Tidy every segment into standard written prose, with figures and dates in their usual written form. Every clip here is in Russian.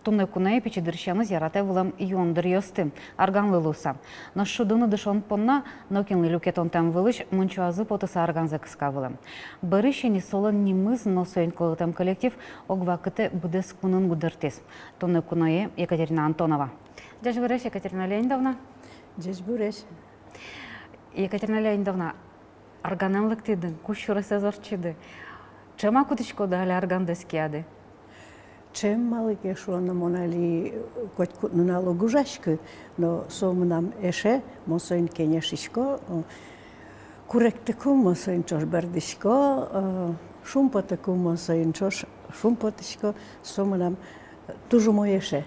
Тунны кунай печедерщаны зярате вылам йондыр йосты, арганлы луса. Но шудуны дышон понна, нокинлы люкетон там вылыш, мунчуазы потыса арганза кыска вылам. Барыще не солон не мыз, но соин колотам коллектив, огвакыты будес кунын гудыртес. Тунны кунае Екатерина Антонова. Дядь Буреш, Екатерина Леонидовна. Дядь Буреш. Екатерина Леонидовна, аргананлык тиды, кущуры сезорчиды. Чема кутичко дали аргандескиады? Чем малыке шуана монали коть кутнунало гужашкы, но сомнам эше мосоин кенешишко, куректеку мосоин чош бердишко, шумпотеку мосоин чош шумпотишко, сомнам тужу моеше.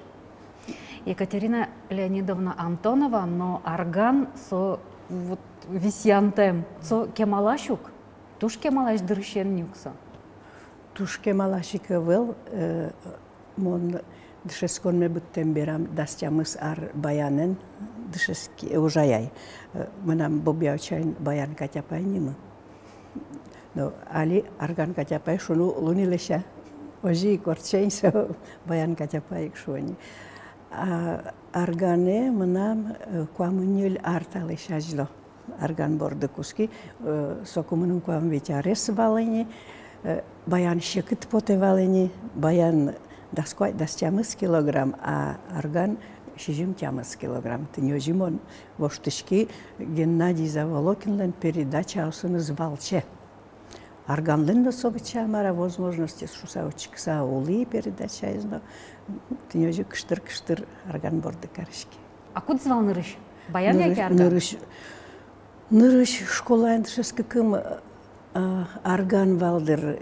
Екатерина Леонидовна Антонова, но арган со вот висянтем, со кемалашук, туш кемалаш дрыщен нюкса. Тушке малашика вел, мон дышескон ме буттен берам дастямыс ар баянен дышески ужаяй. Манам бобяучайн баян катяпай нимы. Но али арган катяпай шуну лунилеша. Ожи корчейнса баян катяпай шуни. Аргане манам куамынюль арталешажло. Арган борды куски сокумынын куам ветярес валени. Баян щекыт потевалени, баян дастямыс килограмм, а арган шижимтямыс килограмм. Ты не ожимон воштышки Геннадий Заволокинлен передача осыныз валче. Арганлен да собыча мара возможности шусаучикса улы передача изно. Ты не ожи кыштыр-кыштыр арган борды карышки. А куда звал нырыш? Баян яки арган? Нырыш школа эндшески кым арган валдыр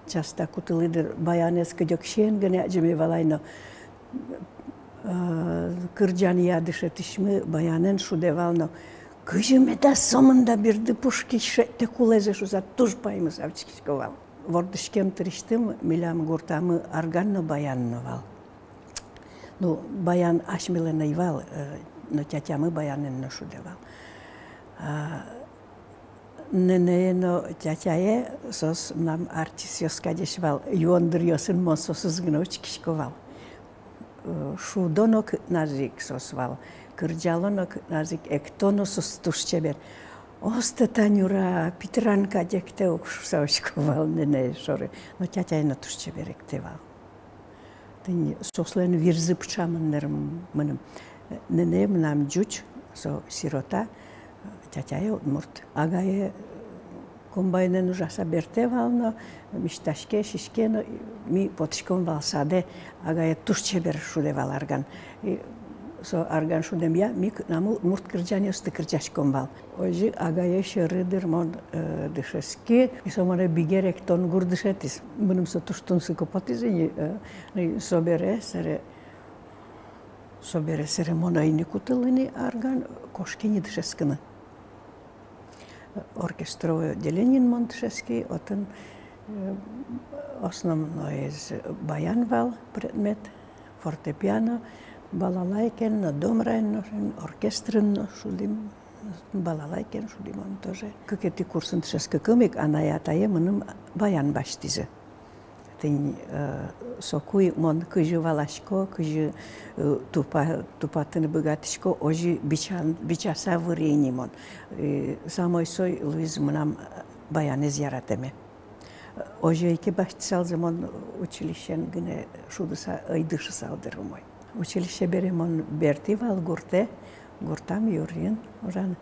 часто кутылыдыр баянес кыдёкшен гыне жеме валайно кырджан ядыше тишмы баянен шудевално кыжыме да сомында бирди пушки шетте кулезе шуза туж паймыс авчикисковал. Вордышкем триштым милям гуртамы арганно баянно вал. Ну баян ашмиленай вал, но тятямы баяненно шудевал. Ненеено тятяе сос нам артисиос кадешвал йондыр йосын мон сосыз гноч кишковал. Шудонок назик сосвал, кырджалонок назик эктоно сос тушчебер. Оста танюра питранка декте укшусаучковал ненее шоры, но тятяе тушчебер эктевал. Тын сослен вирзы пчамыннерым мыным. Ненее мнам джуч со сирота. Тятяе отмурт. Агае комбайнен ужаса берте вално, мишташке, шишкено, ми потишкон валсаде, агае тушчебер шуде вал арган. Со арган шудем я, ми наму мурт кырджани осты кырджашкон вал. Ожи агае шерыдыр мон дышески, и со моне бигерек тон гурдышетис. Мыным со туштун сыкопатизени, собере сере монайни кутылыни арган, кошкини дышескыны. Оркестровое отделение Монтшеский, отын основной из баян вал предмет, фортепиано, балалайкен, домрайн, оркестрен, шудим, балалайкен, шудим он тоже. Как эти курсы тшеска кымик, она я тае мыным баян баштизе. Тын сокуй мон кыжы валашко, кыжы тупатын богатышко, ожи бичаса вырени мон. Самой сой Луиз мынам баяны зияратеме. Ожи эйке баштисал замон училищен гыне шудыса ыйдышы салдыры мой. Училище бере мон берти вал гуртам юрин, ужан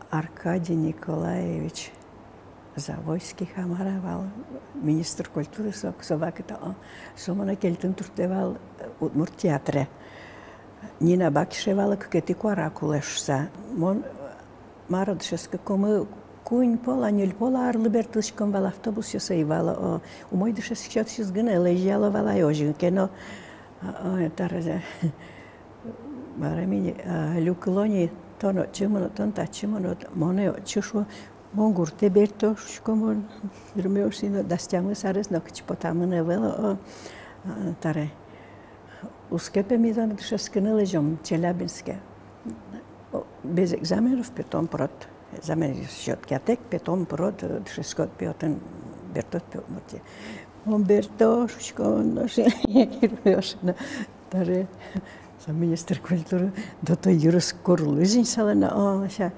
Аркадий Николаевич Завойский хамаравал, министр культуры совакта, сомона кельтин туртевал удмурт театре. Нина Бакишевала кукети куаракулешса. Мон мародшеска комы кунь пола, нюль пола арлы бертышком вал автобус ясаивала. Умой дышес счет сизгына лежала вала ёжин кено. Таразе марамини люклони тоно чимоно тонта чимоно моне чушу. Монгурте берто шкомон дурмеосино дастямы сарес но кчпотамыне вело таре Ускепе ми да дышескыны лежом Челябинске. Без экзаменов, потом прот. Экзамен счет кятек, потом прот дышескот пиотен бертот пиотмоти. Он бертошечко, он наши ирвешна. Таре за министр культуры до той юрис корлызин салана, ша.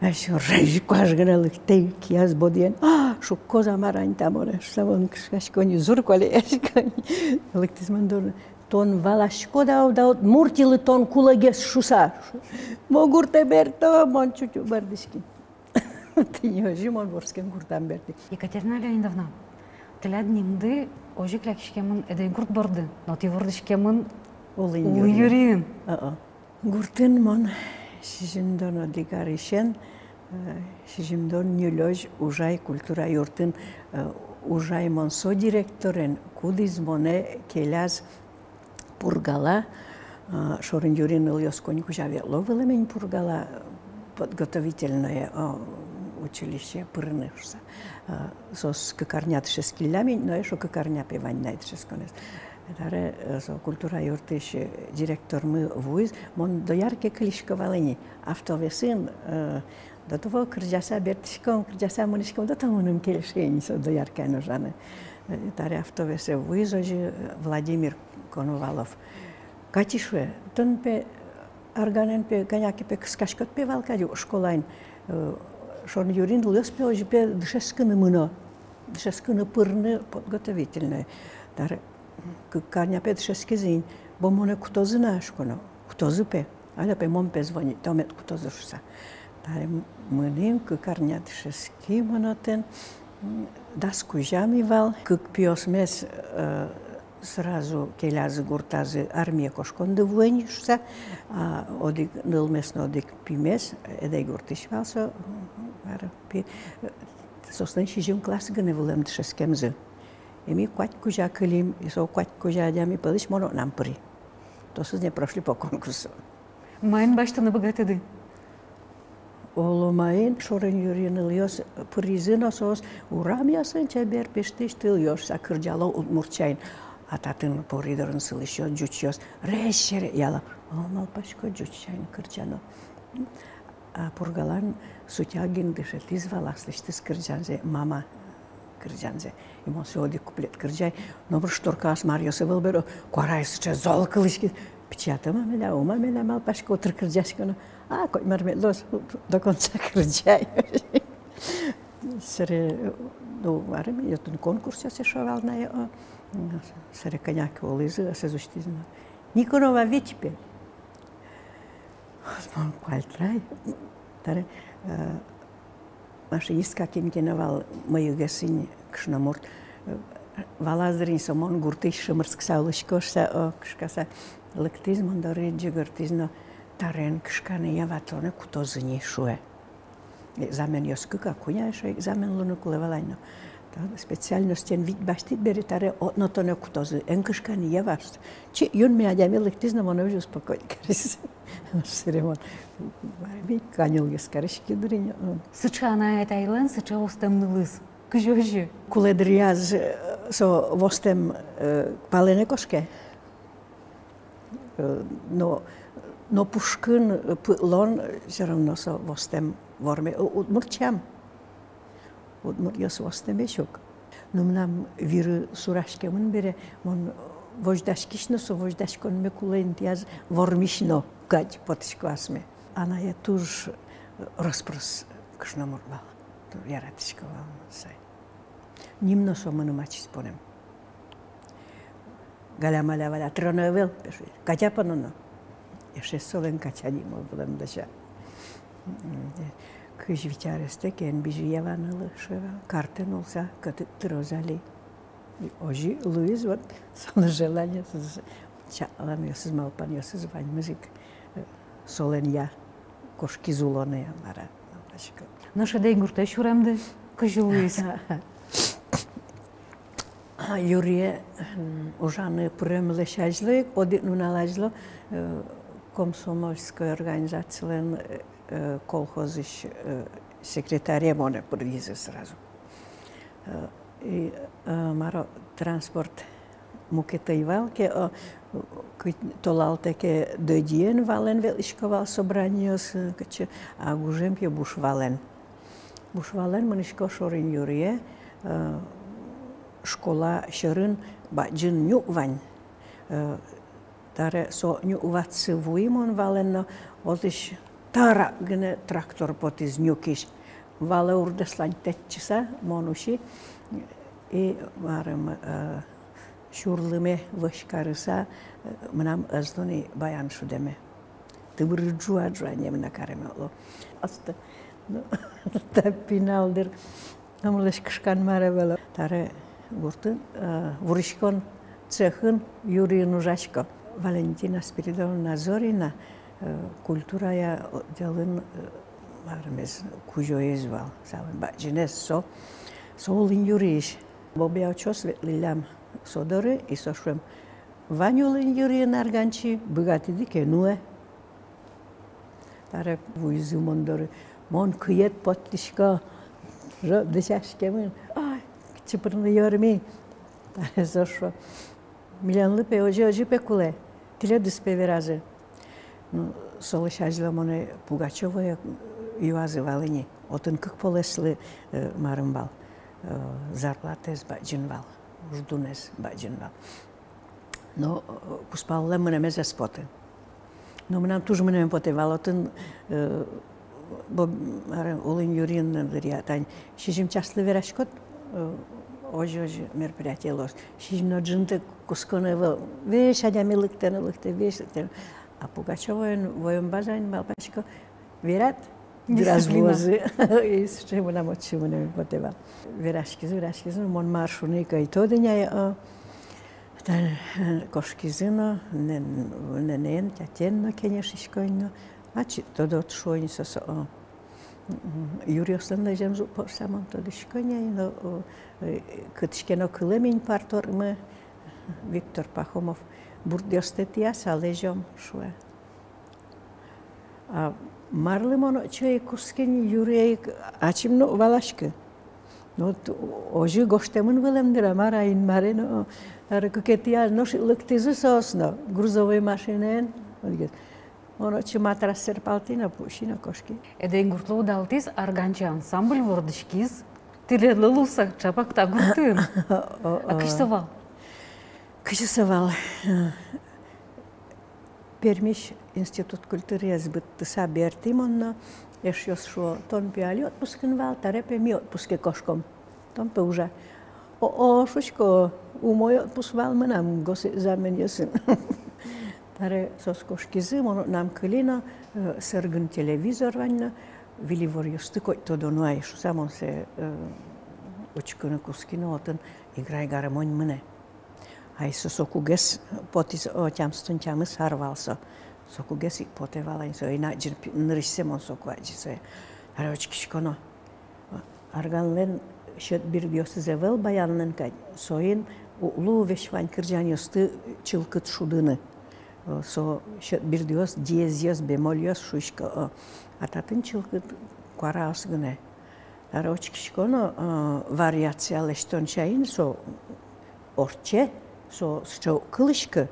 Așa răi cu așgănă lăctei chiaz bodien. Și coza marani tamore, să vă încăși cu zur cu ale așgăni. Lăctiți mândor ton vala școda da murtil ton culăghes șusa. Mogur te berto mon ciuciu bardiskin. Тиньо жимон ворскен гуртан берди. Екатерина Леонидовна, тиләд нимды ожик ләкшкемын эдей гурт барды. Ноти вордышкемын улы юрин. Гуртын мон Шижимдон одигаришен, шижимдон нюлёж ужай культура юртын ужай монсо директорен кудиз моне келяз пургала шорын юрин ильёс коньку жаверло велемень пургала подготовительное училище пырнышса. Сос кыкарнят шескилямень, но ешо кыкарня певань найт шесконес. Таре культура юртыш директор мы вуиз, мон доярке клишковалени. Автовесин до того кырджаса бертишком, кырджаса мунишком, до того нам келешень со доярке ножаны. Таре автовесе вуиз ожи Владимир Коновалов. Катишуе, тон пе арганен пе коняки пе скашкот пе валкадю школайн. Шон юрин лёс пе ожи пе дышескыны мыно, дышескыны пырны подготовительное. Таре Карня пет шескизин, бо моне кто знаешь коно, кто зупе, аля пе мон пе звонит, то мет кто зушса. Таре мыним карня шески монотен, даску жамивал, как пиос мес сразу келязы гуртазы армия кошконды войнишса, а одик нылмесно одик пимес, эдей гуртишвался, состен шижим класс гневулем шескемзы. Ими квать кужа кылим, и со квать кужа дями пылыш моно нам при. То сыз не прошли по конкурсу. Майын баштаны богатыды. Олу майын шорын юрин ильёс призын осос урам ясын чабер пештиш тыл ёш сакырджало удмурчайн. Ататын поридорын сылышё джучёс решере яла. Олмал пашко джуччайн кырджано. А пургалан сутягин дышет изваласлышты скырджанзе мама кырджанзе. Имо се оди куплет кырджай, но шторкас Марио се вълберо, корай се че зол кылышки. Печата мамеля, у мамеля мал пашко отр кырджашкано. А, кой мармелос до конца кырджай. Сере, до арми, ятун конкурс се шорал на ја. Сере каняки олизы, се зуштизна. Никонова вечпе. Осман квальтрай. Таре, машинистка кем геневал мою гасинь кшнамурт валазрин сомон гуртиш шмырск саулышкоша кшкаса лектизмон дори джигортизно тарен кшкане яватоне кутозни шуе экзамен ёскука куняша экзамен луну кулевалайно та специальностен вид баштит бери таре отнотоне кутозы ен кшкане яваш чи юн ми адями лектизно моно уже успокоить карис серемон вид канил яскарышки дриня Сычана этайлен сыча устемнылыз. Кыжожи. Куледриаз со vostem palene кошке. Но пушкын пылон все равно со vostem vorme удмурчам. Удмурьёс vostem бешок. Но нам виры сурашкемын бере мон вождашкишно со вождашкон ме кулентиаз вормишно кать потшквасме. Она я туж распрос кшнамурбал. Яратышковал сай. Нимно сомыны мачис понем. Галя-маля валя троновел пеши. Катя паноно. Еше совен катя димо будем даша. Кыж витяресте кен бижи яванылы шева. Картен олса каты трозали. Ожи Луиз вот сон желание чалам ёсыз малпан ёсыз вань музик. Солен я кошки зулоне мара. Наша дей гурта шурамды кыжылыз. Юрие ужаны премлешажлы, одит нуналажлы комсомольской организациялен колхозыш секретарем моне привезли сразу. И маро транспорт мукетайвал, ке толалте ке дойдиен вален велишковал собраниос, кече агужем ке бушвален. Бушвален манишко шорин юрие, школа шерин баджин нювань. Таре со нюватсы вуимон вален, отиш тара гне трактор потиз нюкиш. Вале урдеслань тетчиса, монуши, и варем шурлыме вышкарыса, мнам аздони баян шудеме. Ты вырджуа джуанем на каремело. Аста, тапиналдер, намлеш кышкан маревело. Таре гуртын, вуришкон цехын Юрий Нужачко. Валентина Спиридоновна Зорина, культура я делын Varmez kujoiz val, saben bajines so olin juriš. Bobia čos liljam sodore I sošvem vanjulin juri narganči bugati dike nue. Tare vuizu mondore mon kıyet potlişka dışaşkemin ay çıpırını yormi. Tare sošva miljanlı pe oji pekule tile dispe veraze. Солышажла моне Пугачева юазы валыни. Отын как полесли марымбал. Зарплатес баджинвал. Ждунес баджинвал. Но куспалле мене мезе споте. Но менам туж мене потевал. Отын олин юрин дырятань. Шижим частли верашкот. Ожи мероприятие лос. Шижим на джинте кусконе веш адями лыктен веш лыктен. А Пугачева воем базань малпачко верят развозы. И с чем нам отчим не потева. Верашкизу, мон маршуника и то дня кошкизино, не тятенно, конечно, а чи то дот шойни со Юрий Ослендежем по самом то дышконя, но кытшкено кылемень партор мы Виктор Пахомов бурдиостетия салежом шуе. А марлимоно чей кускин Юрий ачимно валашке. Но ожи гоштемын велемдира мараин марено рекетия нош лектизу сосно грузовой машинен. Оно чи матрасер палтина пушина кошки. Эден гуртлу далтис арганчи ансамбль вордышкиз тиле лусак чапак та гуртын. А кыштывал? Кычысывал. Пермиш институт культуры сбытты собертимонно, еще шо тон пиали отпускинвал, тарепе ми отпуске кошком. Тон пе уже. Шучко, умой отпусквал мы нам госы заменясын. Таре сос кошкизы, нам кылина, сыргын телевизор ванна, вили ворьёсты кой то донуай, шо самон се учкына кускина отын играй гармонь мне. Ai sokugess potis otiamstun tiamus harvalso. Sokugess potevalain so ina nrissemon sokuaji. Araochkishkono. Arganlen şöt bir diyosuzevel bayanın kay. Soyin ulu veşvan kırjanyostu çılkıt şudını. So şöt bir diyos diyezyos bemolyos şuşka. Atatın çılkıt kuaraos gune. Araochkishkono variatsiya leşton çayın so orçe. So kılıçkı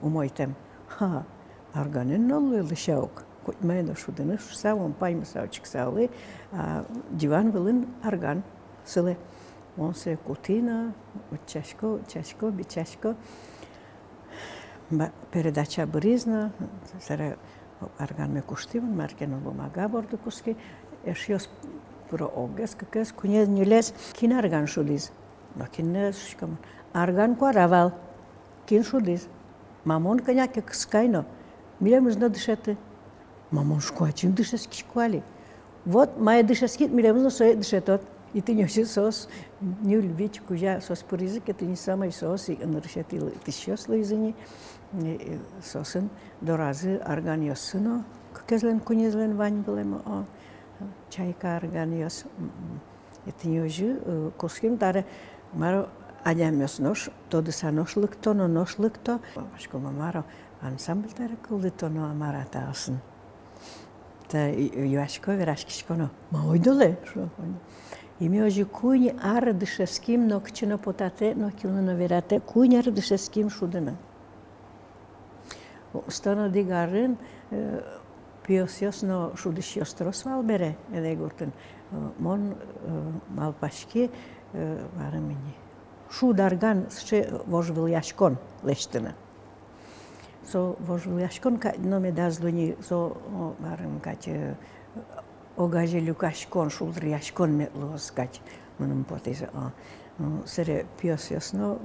umoytem. Ha, arganın nollu lışauk. Kutmayda şudını şu savam paymasa çıksalı. Divan vilin argan sılı. Onse kutina, çaşko, biçaşko. Передача бризна, сара арган ме куштиван, маркено бумага борду куски. Ешиос про огес, какес, кунез нюлес, кин арган шудиз. Но кинез шкамон. Арган куаравал, кин шудиз. Мамон коняки кскайно. Милемыз на дышеты. Мамон шкуачин дышес кишкуали. Вот моя дышескит, милемыз на соя дышетот. И ты не сос, не любить кужа сос поризик, это не самый сос, и нарушати тысячос лизани, сосын до разы арганиосыно, какезлен кунезлен вань билем, чайка арганиос. Это не уже коским таре маро адямиос нож, тоды са нож лыкто, но нож лыкто. Вашко мамаро ансамбль таре кулдито, но амарата асын. Та юашко верашкишко, но ма ойдоле, шо. Ими ожи куни ара дышеским, но кчина потате, но килна верате, куни ара дышеским шудена. Стана дигарын, пиосиос, но шудышиос тросвал бере, едегуртен. Мон малпашки, варамини. Шударган ще вожвил яшкон лештена. So вожвил яшкон, но ме дазлуни, so варам кать огаже люкашкон, шулдр яшкон метлос кать, мунум потизе. Сере пиосиос, но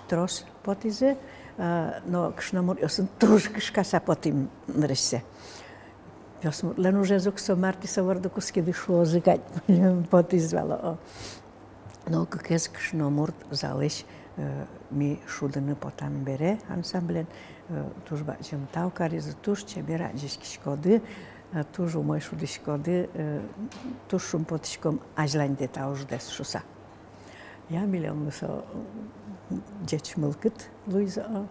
трос потизе, но кшнамур йосен трушкашкаса потим нресе. Len už jezuk so Marti sa vardu kusky vyšlo zikať potizvalo. No kes kšnomurt zališ mi šudene potam bere ansamblen tuž bačem taukari za tuž čebera džiški škody tuž u moj šudi škody tuž šum potiškom ajlande ta už des šusa. Ja milem so dječ mılkıt Luiza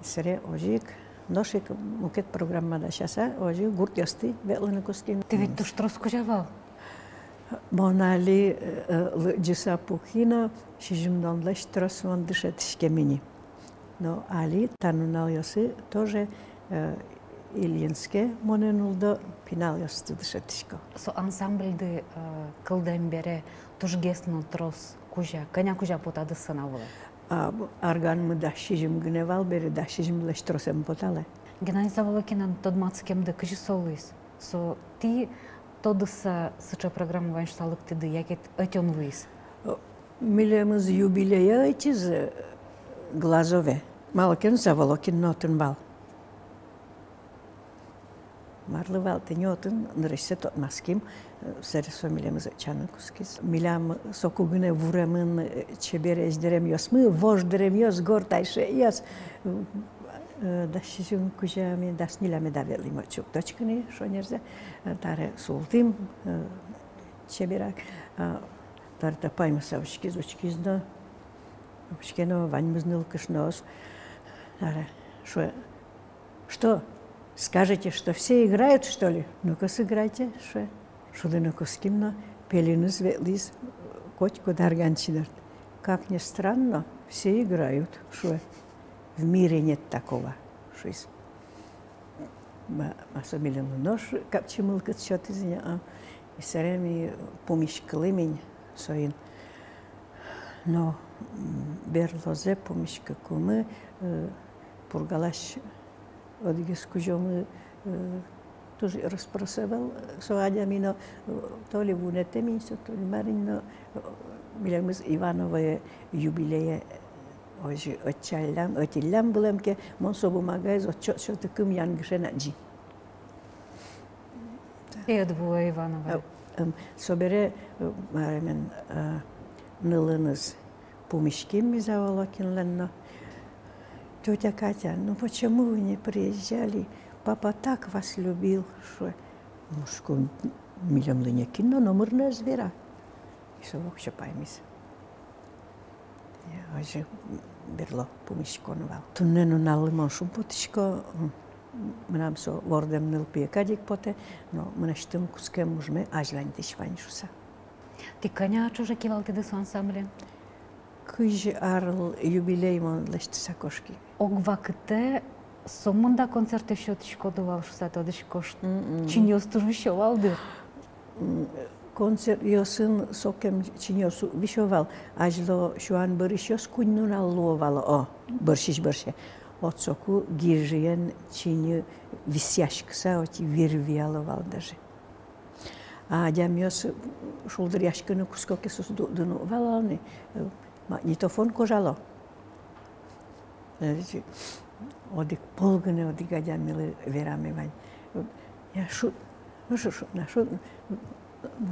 sere ojik Ношик мукет программа да шаса, ожи гурт ясти велена кускин. Ти ведь туш троско Монали джиса пухина, шижимдан леш тросван дышет шкемини. Но али танунал ясы тоже Ильинске моненулда пинал ясты дышет шко. Со ансамбльды кылдан бере туш гесно трос кужа, коня кужа потады сынавылы. Арган мы дашижим гневал бери дашижим леш тросем потале. Геннадий Заволокинан тодмацкемді кыжы солуйс. Со ти тодыса сыча программа ванш салык тиды якет өтен луйс. Милемыз юбилея этиз глазове. Малокен Заволокин нотын бал. Марлы вал теньотын нрыsse тотмаским. Сересо милемыз чаны кускис. Милям сокугыне вуремын чебере эздерем ёс. Мы вождерем ёс гортайше ёс. Дашижим кужами дашниляме давели мочук. Дочкыны шонерзе. Таре султим чеберак. Тарта паймаса учкиз учкизно. Учкено ваньмызныл кышнос. Таре что? Скажете, что все играют, что ли? Ну-ка сыграйте, что? Шудына кускимно пелиныз ветлиз котьку дарганчидыр. Как ни странно, все играют, что? В мире нет такого, что? Особенно нож, как чемылкат счет из нее, и сареми помешкалы меня своим. Но берлозе помешка кумы пургалаш Одигес кужомы тоже распросовал соадямино то ли вунете минсо, то ли марино билемыз Ивановое юбилея ожи отчалям булемке монсобу магайз отчё такым янгшенаджи. Эдвуа Ивановая. Собере маремен нылыныз помешким ми Заволокинленно. Тетя Катя, ну почему вы не приезжали? Папа так вас любил, что мужскую милям лыня кино, но мирная звера. И что вообще поймись. Я уже берло помешконвал. Туннену на лимон шумпотишко, мы нам со вордем нылпие кадик поте, но мы наштым кускем мужме ажлантиш ваншуса. Ти коня чужа кивал ты десу ансамбле? Кыжи арл юбилей мон лешти сакошки. Огвакыте сомунда концерты шотишко дувал шусата одышкош. Чиньос туж вишовалды. Концерт йосын сокем чиньос вишовал. Ажло шуан бырышос куннуна ловало. О, быршиш. От соку гиржиен чиньо висяшкса оти вирвиаловал даже. А дямьос шулдыр яшкыны кускоке сусдудыну валалны. Магнитофон кожало. Одик полгане, одик адямилы вераме вань. Я шут,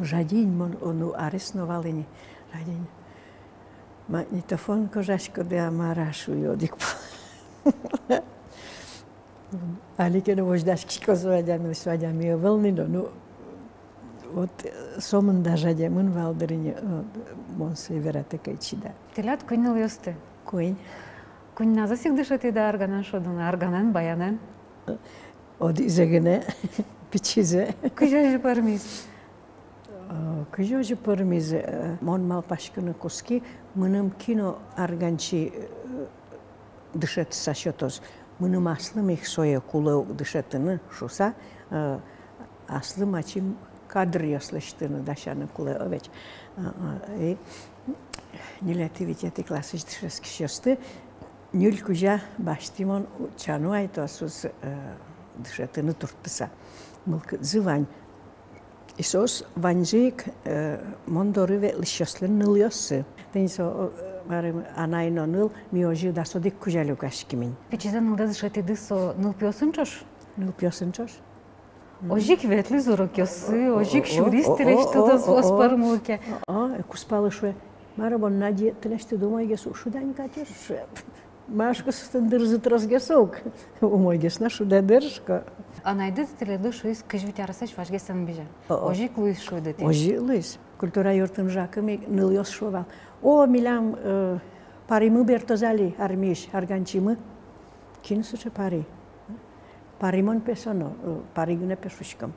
жадень он арестновалини. Жадень. Магнитофон кожашко де амарашу одик. Алике не вождашки козу адямилы свадямилы волнино. Ну вот сомын да жадямын валдырине монсы верате кайчида. Телят кыныл ёсты. Куин. Кунназа сигдышыты да арганан шодуна, арганан баянан. Оди зегене, пичизе. Кыжа же пармис. Кыжожи пырмиз мон малпашкыны куски мыным кино арганчи дышет сашотоз мыным аслым их сое кулы дышетыны шуса аслым ачим кадр яслыштыны дашаны кулы овеч нелятивитети классыч дышески шесты нюль кужа баштимон чану айтосуз дышетыны туртыса мылкы зывань Исос ванжик мондоры ве лишослен ныльосы. Тенсо барым анайно ныл миожи да содик кужалю кашкимин. Печизен нылдаз шети дысо ныл пьосынчош? Ныл пьосынчош. Ожик ветли зурокёсы, ожик шуристилеш тудас оспармулке. Куспалы шуе. Марабон нади тенеште думай гесу шудань катеш. Машка стандырзы трасгесок. Умой гесна шуда держка. А найдет теледу шуис кыжвит арасач вашгесен бежа. Ожик луис шудете. Ожи луис. Культура юртым жаками ныльос шувал. О, милям паримы бертозали армиш арганчимы. Кинсуче пари. Паримон песоно, паригне пешушкам.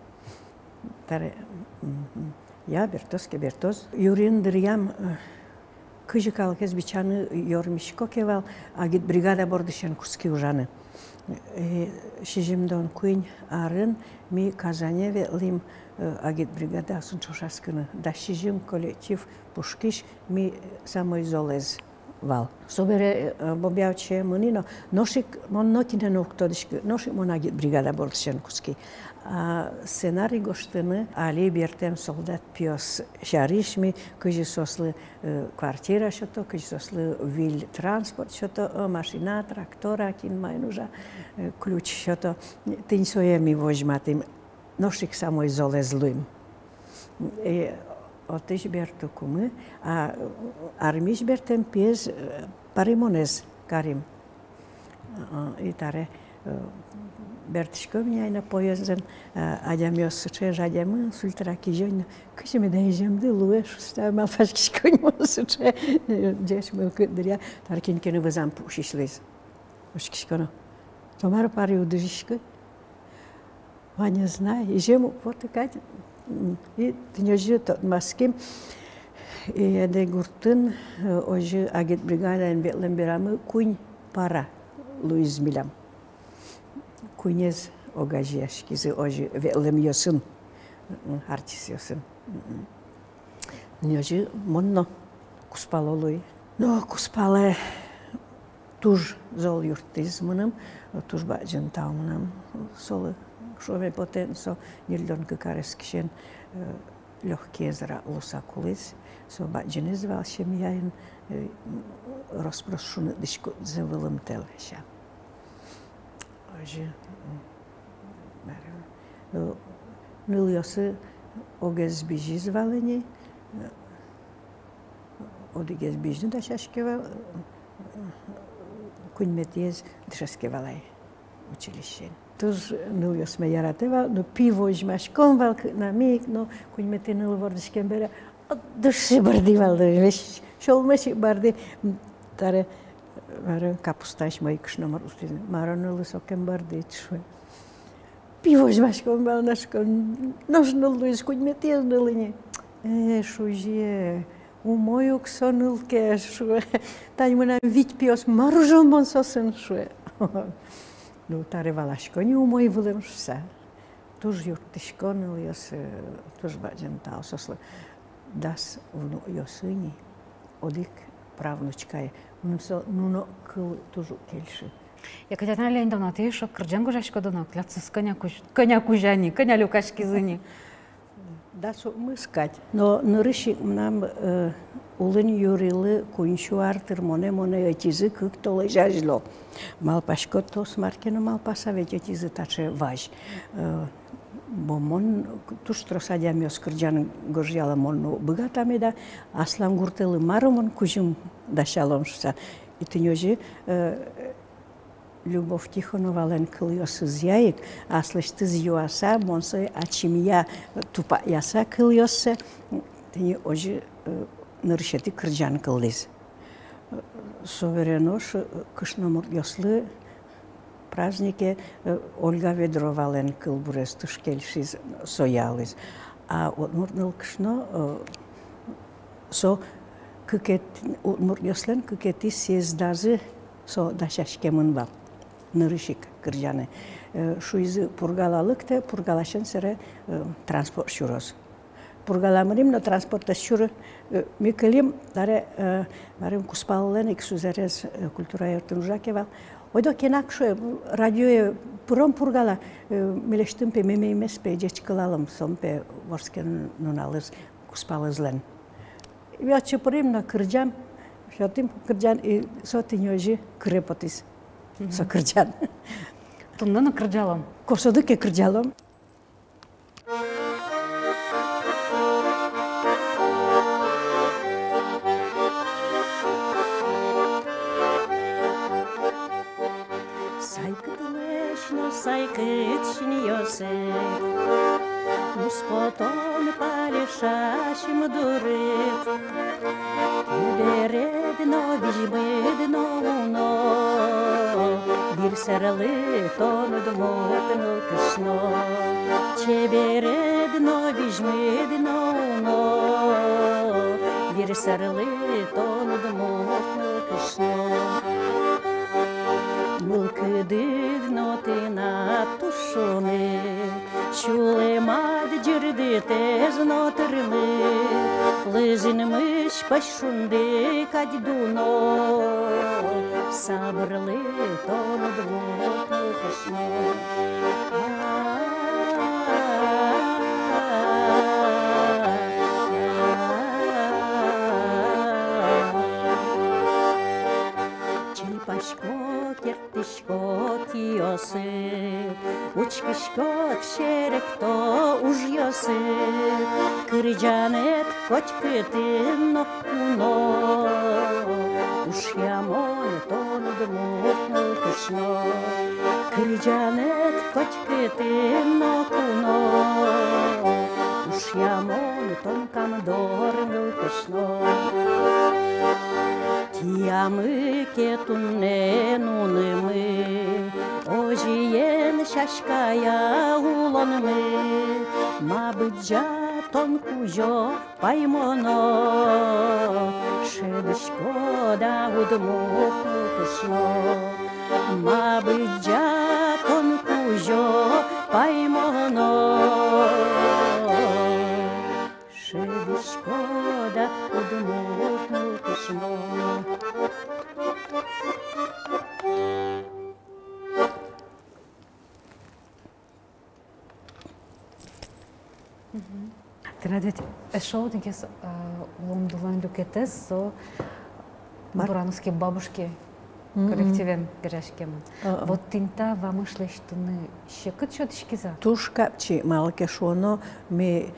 Таре я бертоске бертоз. Юрин дырьям кыжыкалкез бичаны йормишко кевал, агит бригада бордышен куски ужаны. Шижимдон куин арын ми Казаневе лим агит бригада сунчошаскыны. Да шижим коллектив пушкиш ми самоизолез вал. Собере бобявче мынино ношик мон нокине ноктодышкы ношик мон агит бригада бордышен куски. Сценарий гоштыны али бертем солдат пьос шаришми кыжи сослы квартира шото кыжи сослы вил транспорт шото машина трактора кин майнужа ключ шото тин соеми вожматим ношик самоизолез луим отыш берту кумы а армиш бертем пьес паримонез карим и таре Бертишко меня на поезден, адямёс суче жадямы сультраки жёнь. Кычеме да ежемды луэш ста малфашкишко не суче. Деш был кыдыря таркинкени вызам пушишлез. Ушкишконо. Томар пари удышко. Ваня знай, ежему вот такая. И тнёжи тот маским. И эде гуртын ожи агит бригада эн бетлен берамы кунь пара Луиз Милям. Кунез огажияшкизы ожи велем йосын, артис йосын. Нёжи монно куспалолуй. Но куспале туж зол юртизмыным, туж баджын таумным. Солы шове потенсо нильдон кыкарескишен лёгкезра лусакулис. Со баджын извал шемияин распрошуны дышку зевылым телеша. Ожи ныльосы огез бижи звалени, одигез бижны да шашкевал, куньметез дышаскевалай училище. Туж ныльос ме яратевал, но пиво жмашком вал на миг, но куньмети ныл вордышкен бере, души бардивал, веш шолмеши барди, таре Мара капусташ мой кшномар устин. Мара нылы сокен бардит шуй. Пиво жмашком бал нашком. Нож нылы искудь метез нылыни. Шуйже. У мою ксо нылке шуй. Тань мы нам вить пьос маружом мон сосын шуй. Ну таре валашко не у мой вылем шуса. Туж юртышко ныльос. Туж баджен тау сослы. Дас вну йосыни. Одик правнучкай. Нуно кыл тужу кельши. Екатерина Леонидовна, ты еще кырджангу жашко донок, ляцус коня кужани, коня люкашки зыни. Да, мы искать. Но нырыши нам улын юрилы куншуар тырмоне этизы кык толы жажло. Малпашко то смаркено малпаса ведь этизы таче важ. Бомон туштрос адямёс кырджан горжяла монну быгатаме да аслан гуртелы марымон кужим дашалом шуса. И тынёжи Любовь Тихонова лен кыльёсы зяик, аслышты зюаса, монсой ачимия тупа яса кыльёсы, тыни ожи ныршети кырджан кылдыз. Суверенош кышномур ёслы празднике Ольга Ведрова лен кылбурес тушкельшиз соялыз. А удмуртнул кшно со кыкет удмуртнёслен кыкети съездазы со дашашкемын бал нырышик кыржаны. Шуизы пургалалыкты пургалашын сыры транспорт шуроз. Пургаламырым, но транспорта шуры микелим даре барым куспаллен иксузерез культура ертужакевал. Ойдо кенак шу радио пуром пургала милештим пе мемеймес пе жечкалалым сом пе ворскен нуналыз куспалызлен. Я чепурим на кырджан, шатим кырджан и сотинёжи крепотис со кырджан. Тунда на кырджалом. Косодыке кырджалом. Сайкыт шиньёсы, Успотон палишашим дурит, Бередно вижбедно уно, Вирсерлы тон дмотно кышно, Чебередно вижбедно уно, Вирсерлы тон дмотно кышно. Мылкыдык нотына тушоны, Чулемад жырды тез нотырмы, Лызынмыш пашунды кадьдуно, Сабырлы тонудмут кышно. Кертишко тиосы, учкишко тшеректо ужьосы, кырджанет котькытын куно, ушьямон тонудмутно кышно, кырджанет котькытын куно, ушьямон тонкам дорно кышно. Тиамы кетунне нунымы, Ожиен шашкая улонмы, Мабыджа тонкужо паймоно, Шедышко да удмуртну кышно, Мабыджа тонкужо паймоно, Шедышко да удмуртну кышно. Традвет эшоутникес ломдулан люкетес со бурановские бабушки коллективен грешкем. Вот тинта вам шле штуны щекот шотишкиза. Тушка чи малке шоно ми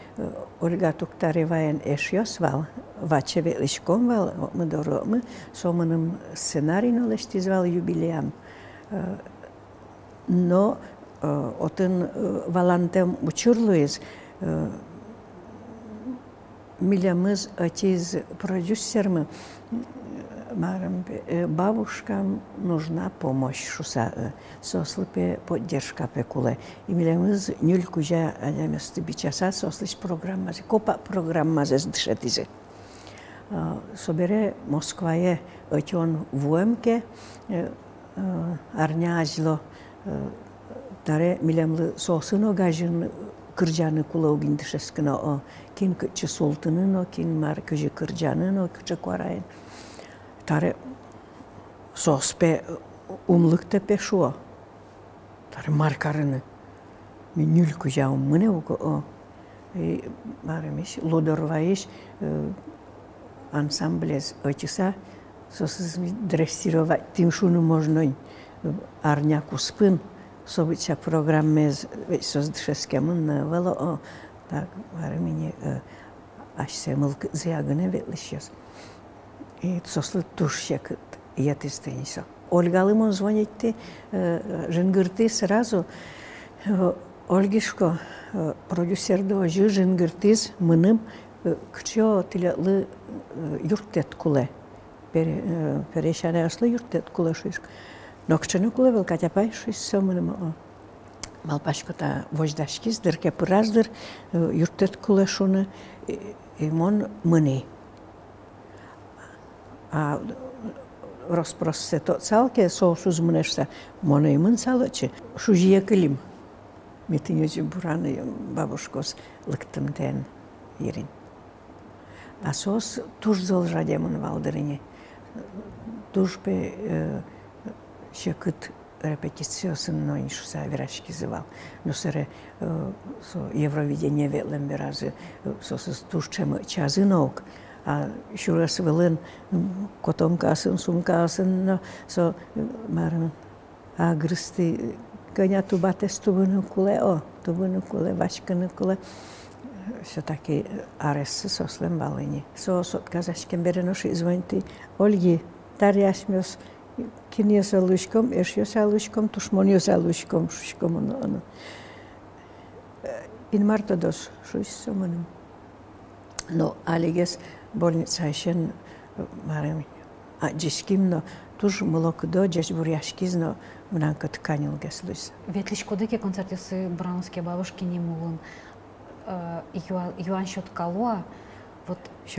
Ольга Туктареваен эшьосвал вачеве лишкомвал мы доромы соманым сценарино лештизвал юбилеям. Но отын валантем учурлуиз милямыз отиз продюсермы бабушкам нужна помощь шуса сослыпе поддержка пекуле и милямыз нюлькужа адяместы бичаса сослыш программазе копа программазе дышетизе собере Москвае отион вуемке арнязло таре милямлы сосыно гажын кырджаны кулаугин дышескino кин кычы солтыныно кин мар кыжы кырджаныно кычы кварайын таре соспе умлыкта пешуо таре маркарыны мен нүлкү жаум мыне уго маремиш лодорваиш ансамблез очиса сосыз дрессировать тим шуну можно арняку спын события программы создышескемын вело так маремине ашсемыл зягыне ветлишес и сослы тушек ятистенисо Ольга Лымон звонит жингырты сразу Ольгишко продюсер дожи жингыртыз мыным кчо тилялы юрттет куле перешане аслы юрттет куле шишк но кчаны куле вел катяпай шис сомыным Малпашката вождашкиз, дырке пыраздыр, юртет кулешуны, имон мыни. А распроссе то цалке, соусуз мынешса, моно имын салычы, шужие кылим. Метинёжи бураны бабушкос лыктым тен ерин. А сос туж золжадемын валдырыне. Туж бе шекыт репетициясын нойншуса верашкизывал. Но сыре Евровидение ветлем беразы сосыз туж чем чазы наук. А шурас вылын котомкасын, сумкасын, со марын агрысты гоня тубатес тубыны куле, вачканы куле. Все-таки арессы сослем балыни. Соосот казашкен береноши звонти Ольги, таряшмёс, киньёс алушком, эшьёс алушком, тушмоньёс алушком, шушком оно. Инмартодос шуйсоманым. Но алигес больница ещен марем аджискимно туж молокдо джеш буряшкизно мнанка тканил геслус. Ветлиш кодеке концертисы брановские бабушки не могут Юан Щоткало, вот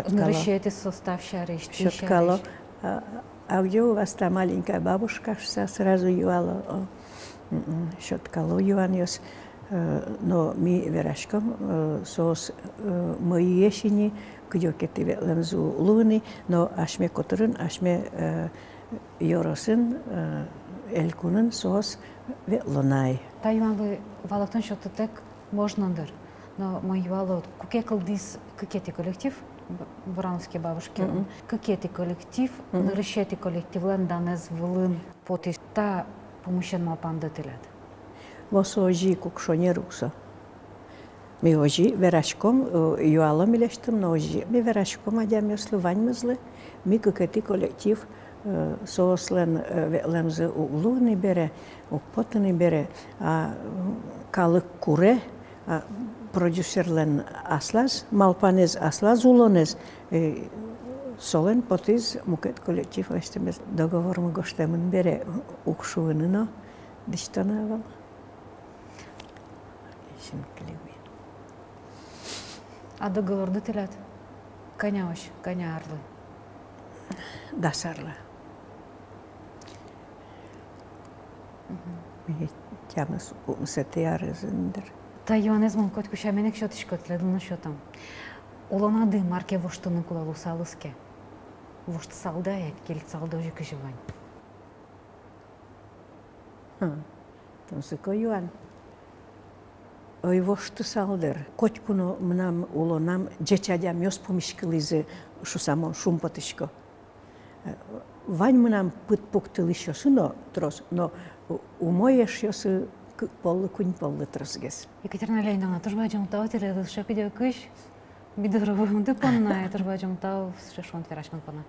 наращиваете состав шариш. Щоткало. А где у вас та маленькая бабушка, сразу юала Щоткало юаньос. Но ми верашком сос мои ешини, кудёкети ветлемзу луни, но ашме которын, ашме йоросын, элькунын сос ветлонай. Та юанлы валактан шоттек можнандыр. Но мой юало кукекал дис какети коллектив, брановские бабушки, какети коллектив, наращети коллективлен данез вылын потис та помощен малпандателят. Мосо ожи кукшонеруксо. Ми ожи верашком юало милештым, но ожи ми верашком адямёслы ваньмызлы, ми какети коллектив соослен ветлемзы углуни бере, укпотыни бере, а калык куре, продюсерлен аслаз, малпанез аслаз улонез, солен потиз мукет коллектив вестемез договор мы гоштемын бере укшуыныно диштанавал. А договорды телят? Коня ош, коня арлы. Да, сарла. Тямыз умсетияры зындыр. Та юанезмон кот кушаменек шотишкот ледуна шотам. Улонады марке воштыны кулалу салыске. Вошт салдая, келт салдожи кыжывань. Там сыко юан. Ой вошты салдыр. Котькуно мнам улонам джечадям ёс помишкылызы шусамон шумпатышко. Вань мнам пыт пуктылыш ёсыно трос, но умоеш ёсы полы кунь полы тросгес. Екатерина Леонидовна, тоже бачим тау теледы шапидео кыш. Бидоровым дыпонна, тоже бачим тау шешон тверашман пона.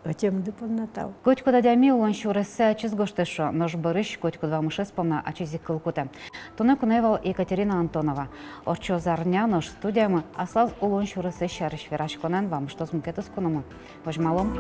Отем дыпонна тау. Котько дадями он шуресе чиз гоштешо, нож барыш котько два мышес помна, а чизи кылкуте. Тоне куневал Екатерина Антонова. Орчо зарня нож студиями, аслав улон шуресе шариш вераш конен вам, что с мукетос коному. Вожмалом.